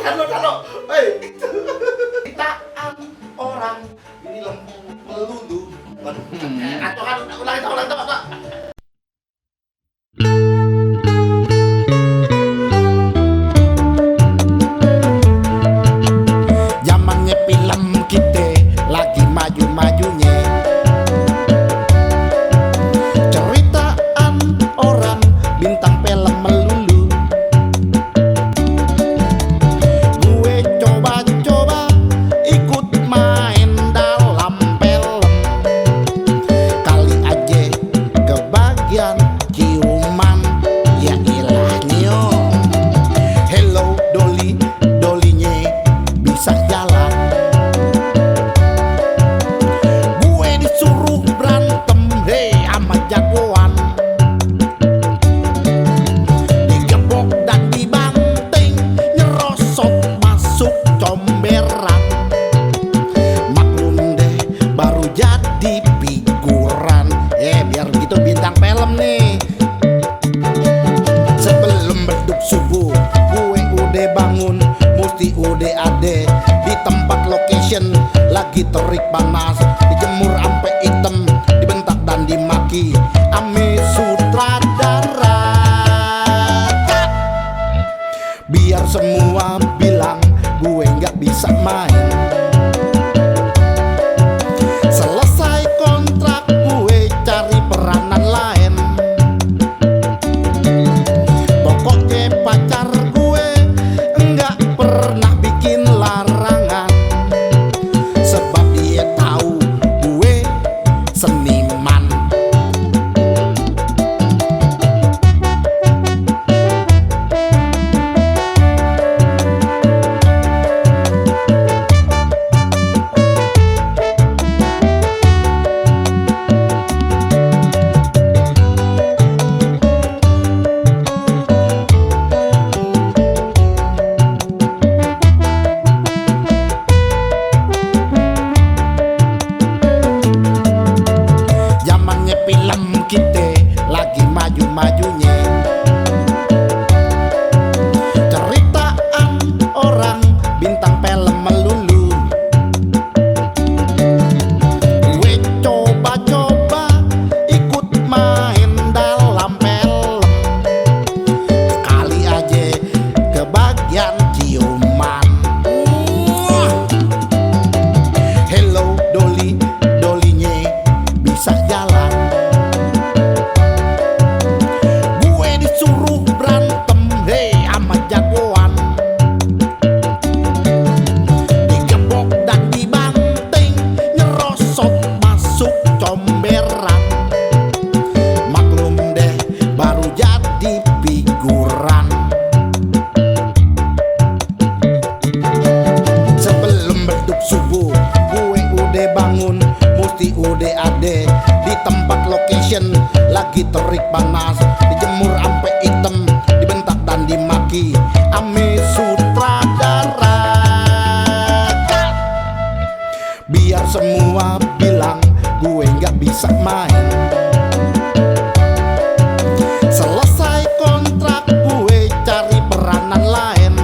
Tano. Hei, ceritaan orang di Lempung melulu. Kan, ulang itu. Zamannya film kita lagi maju-majunya. Ceritaan orang bintang film melulu. Gue coba-coba ikut main dalam film. Kali aja kebagian ciuman, ya ilah nyium. Hello Dolly, Dolinya bisa jalan. Gue disuruh berantem, hei sama jagoan. Digebok dan dibanting, nyerosot masuk comberan. Maklum deh, baru jadi figuran. Biar gitu bintang film nih. Sebelum beduk subuh, gue udah bangun, mesti udah ada di tempat location. Lagi terik panas, dijemur ampe hitam, dibentak dan dimaki ame sutradara. Biar semua bilang gue nggak bisa main. Selesai kontrak gue cari peranan lain. Pokoknya pacar gue nggak pernah bikin larangan, sebab dia tahu gue seniman. Zamannya film kita lagi maju-majunya. Ceritaan orang bintang film melulu. Gue coba-coba ikut main dalam film. Kali aja kebagian ciuman. Hello Dolly, Dolinya bisa jalan. Gue disuruh berantem, hei sama jagoan. Digebok dan dibanting, nyerosot masuk comberan. Maklum deh, baru jadi figuran. Sebelum beduk subuh, gue udah bangun, mesti udah ada di tempat location. Lagi terik panas, dijemur ampe hitam, dibentak dan dimaki ame sutradara. Biar semua bilang gue nggak bisa main. Selesai kontrak gue cari peranan lain.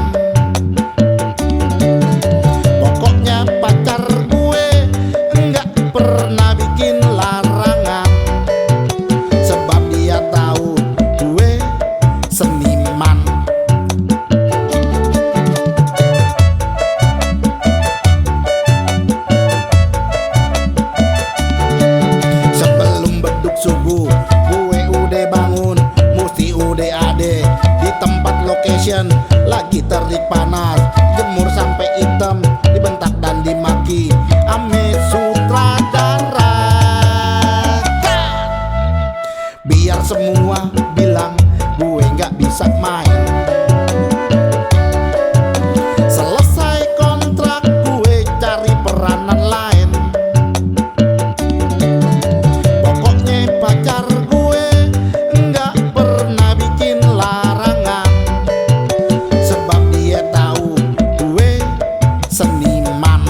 Pokoknya pacar gue nggak pernah bikin larangan, sebab dia tahu gue seniman. Sebelum beduk subuh, gue udah bangun, mesti udah ada di tempat location. Lagi terik panas, jemur sampai hitam, dibentak dan dimaki ame sutradara. Biar semua bilang gue nggak bisa main. Selesai kontrak gue cari peranan lain. Pokoknya pacar gue nggak pernah bikin larangan, sebab dia tahu gue seniman.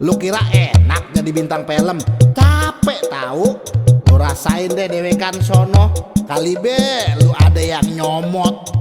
Lu kira enak jadi bintang film? Capek tahu. Lu rasain deh dewekan sono. Kali be lu ada yang nyomot.